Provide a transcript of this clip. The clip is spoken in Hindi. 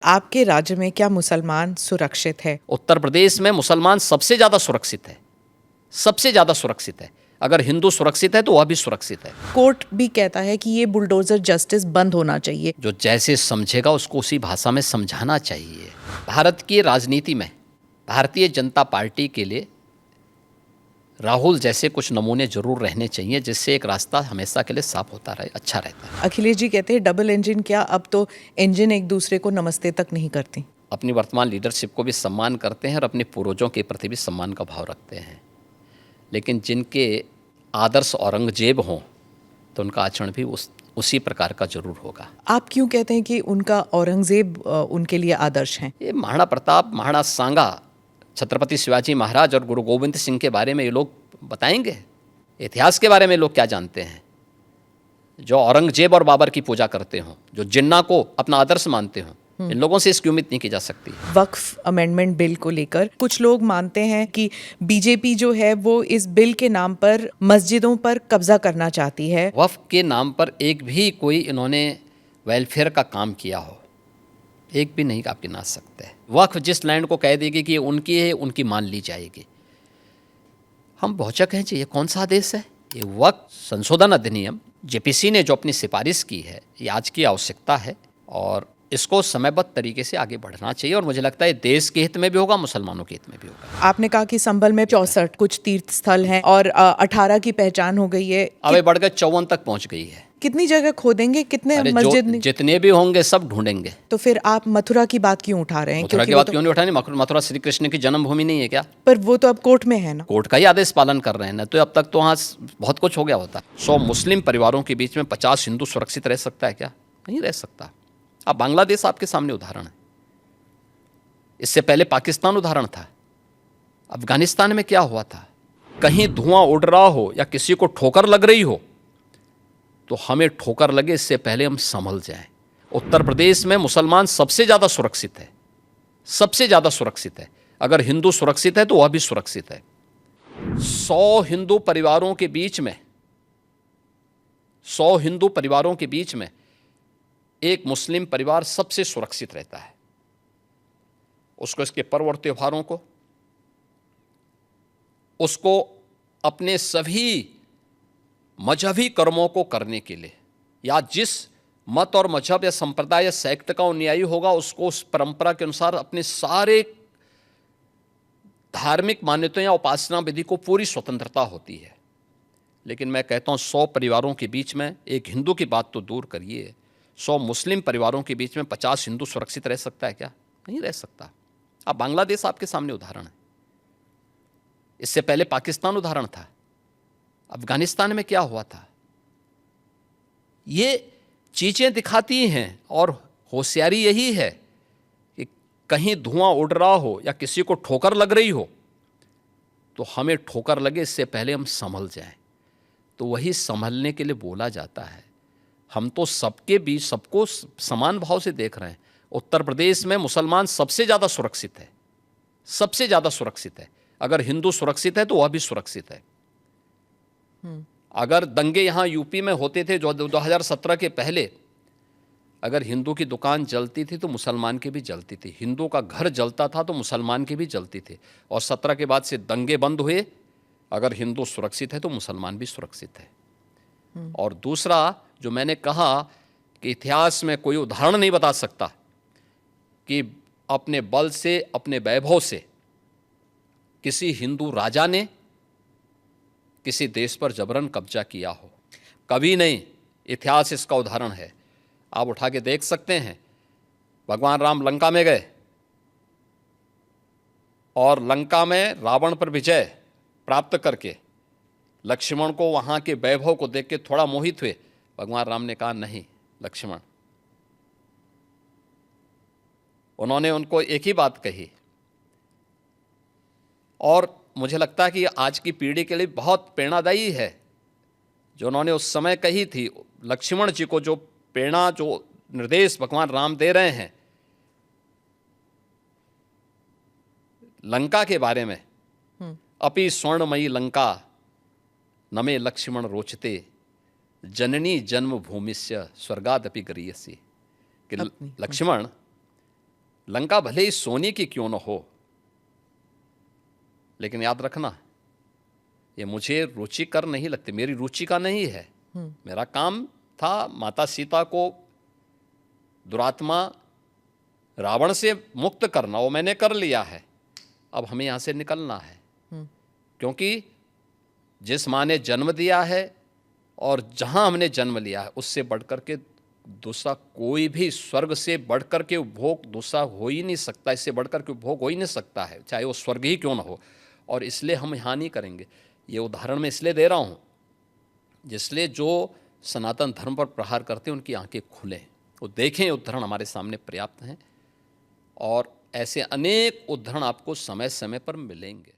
आपके राज्य में क्या मुसलमान सुरक्षित है? उत्तर प्रदेश में मुसलमान सबसे ज़्यादा सुरक्षित है, सबसे ज़्यादा सुरक्षित है। अगर हिंदू सुरक्षित है तो वह भी सुरक्षित है। कोर्ट भी कहता है कि ये बुलडोजर जस्टिस बंद होना चाहिए। जो जैसे समझेगा उसको उसी भाषा में समझाना चाहिए। भारत की राजनीति में भारतीय जनता पार्टी के लिए राहुल जैसे कुछ नमूने जरूर रहने चाहिए, जिससे एक रास्ता हमेशा के लिए साफ होता रहे, अच्छा रहता है। अखिलेश जी कहते हैं डबल इंजन क्या, अब तो इंजन एक दूसरे को नमस्ते तक नहीं करती। अपनी वर्तमान लीडरशिप को भी सम्मान करते हैं और अपने पूर्वजों के प्रति भी सम्मान का भाव रखते हैं, लेकिन जिनके आदर्श औरंगजेब हों तो उनका आचरण भी उसी प्रकार का जरूर होगा। आप क्यों कहते हैं कि उनका औरंगजेब उनके लिए आदर्श हैं? ये महाराणा प्रताप, महाराणा सांगा, छत्रपति शिवाजी महाराज और गुरु गोविंद सिंह के बारे में ये लोग बताएंगे? इतिहास के बारे में लोग क्या जानते हैं? जो औरंगजेब और बाबर की पूजा करते हों, जो जिन्ना को अपना आदर्श मानते हों, इन लोगों से इसकी उम्मीद नहीं की जा सकती। वक्फ अमेंडमेंट बिल को लेकर कुछ लोग मानते हैं कि बीजेपी जो है वो इस बिल के नाम पर मस्जिदों पर कब्जा करना चाहती है। वक्फ के नाम पर एक भी कोई इन्होंने वेलफेयर का काम किया हो, एक भी नहीं आप गिना सकते। वक्फ जिस लैंड को कह देगी कि ये उनकी है, उनकी मान ली जाएगी। हम भौचक हैं जी, ये कौन सा आदेश है? ये वक्फ संशोधन अधिनियम जेपीसी ने जो अपनी सिफारिश की है, ये आज की आवश्यकता है और इसको समयबद्ध तरीके से आगे बढ़ना चाहिए। और मुझे लगता है देश के हित में भी होगा, मुसलमानों के हित में भी होगा। आपने कहा कि संभल में 64 कुछ तीर्थ स्थल हैं और 18 की पहचान हो गई है। अब ये बढ़कर 54 तक पहुंच गई है। कितनी जगह खोदेंगे, कितने अरे मस्जिद जितने भी होंगे सब ढूंढेंगे। तो फिर आप मथुरा की बात क्यों उठा रहे हैं? मथुरा की बात क्यों नहीं उठानी? मथुरा श्री कृष्ण की जन्मभूमि नहीं है क्या? पर वो तो अब कोर्ट में है ना। कोर्ट का ही आदेश पालन कर रहे हैं ना, तो अब तक तो वहाँ बहुत कुछ हो गया होता। 100 मुस्लिम परिवारों के बीच में 50 हिंदू सुरक्षित रह सकता है क्या? नहीं रह सकता। अब बांग्लादेश आपके सामने उदाहरण है, इससे पहले पाकिस्तान उदाहरण था। अफगानिस्तान में क्या हुआ था? कहीं धुआं उड़ रहा हो या किसी को ठोकर लग रही हो तो हमें ठोकर लगे इससे पहले हम संभल जाएं। उत्तर प्रदेश में मुसलमान सबसे ज़्यादा सुरक्षित है, सबसे ज़्यादा सुरक्षित है। अगर हिंदू सुरक्षित है तो वह भी सुरक्षित है। 100 हिंदू परिवारों के बीच में 100 हिंदू परिवारों के बीच में एक मुस्लिम परिवार सबसे सुरक्षित रहता है। उसको इसके पर्व और त्योहारों को, उसको अपने सभी मजहबी कर्मों को करने के लिए, या जिस मत और मजहब या संप्रदाय या सेक्ट का अनुयायी होगा उसको उस परंपरा के अनुसार अपने सारे धार्मिक मान्यताओं या उपासना विधि को पूरी स्वतंत्रता होती है। लेकिन मैं कहता हूँ 100 परिवारों के बीच में, एक हिंदू की बात तो दूर करिए, 100 मुस्लिम परिवारों के बीच में 50 हिंदू सुरक्षित रह सकता है क्या? नहीं रह सकता। अब बांग्लादेश आपके सामने उदाहरण है, इससे पहले पाकिस्तान उदाहरण था, अफगानिस्तान में क्या हुआ था। ये चीजें दिखाती हैं और होशियारी यही है कि कहीं धुआं उड़ रहा हो या किसी को ठोकर लग रही हो तो हमें ठोकर लगे इससे पहले हम संभल जाएं। तो वही संभलने के लिए बोला जाता है। हम तो सबके बीच सबको समान भाव से देख रहे हैं। उत्तर प्रदेश में मुसलमान सबसे ज़्यादा सुरक्षित है, सबसे ज़्यादा सुरक्षित है। अगर हिंदू सुरक्षित है तो वह भी सुरक्षित है। अगर दंगे यहाँ यूपी में होते थे जो 2017 के पहले, अगर हिंदू की दुकान जलती थी तो मुसलमान की भी जलती थी, हिंदू का घर जलता था तो मुसलमान की भी जलती थी। और 17 के बाद से दंगे बंद हुए। अगर हिंदू सुरक्षित है तो मुसलमान भी सुरक्षित है। और दूसरा जो मैंने कहा कि इतिहास में कोई उदाहरण नहीं बता सकता कि अपने बल से, अपने वैभव से किसी हिंदू राजा ने किसी देश पर जबरन कब्जा किया हो, कभी नहीं। इतिहास इसका उदाहरण है, आप उठा के देख सकते हैं। भगवान राम लंका में गए और लंका में रावण पर विजय प्राप्त करके लक्ष्मण को वहाँ के वैभव को देख के थोड़ा मोहित हुए। भगवान राम ने कहा नहीं लक्ष्मण, उन्होंने उनको एक ही बात कही और मुझे लगता है कि आज की पीढ़ी के लिए बहुत प्रेरणादायी है जो उन्होंने उस समय कही थी। लक्ष्मण जी को जो प्रेरणा, जो निर्देश भगवान राम दे रहे हैं लंका के बारे में, अपि स्वर्णमयी लंका नमे लक्ष्मण रोचते जननी जन्म भूमिस्य स्वर्गादपि गरीयसी, कि लक्ष्मण लंका भले ही सोने की क्यों न हो, लेकिन याद रखना ये मुझे रुचिकर नहीं लगती, मेरी रुचि का नहीं है। मेरा काम था माता सीता को दुरात्मा रावण से मुक्त करना, वो मैंने कर लिया है। अब हमें यहाँ से निकलना है, क्योंकि जिस माँ ने जन्म दिया है और जहाँ हमने जन्म लिया है उससे बढ़कर के दूसरा कोई भी, स्वर्ग से बढ़कर के उपभोग दूसरा हो ही नहीं सकता, इससे बढ़कर के उपभोग हो ही नहीं सकता है, चाहे वो स्वर्ग ही क्यों ना हो। और इसलिए हम यहाँ नहीं करेंगे। ये उदाहरण मैं इसलिए दे रहा हूँ जिसलिए जो सनातन धर्म पर प्रहार करते हैं उनकी आंखें खुलें, वो देखें। उदाहरण हमारे सामने पर्याप्त हैं और ऐसे अनेक उदाहरण आपको समय समय पर मिलेंगे।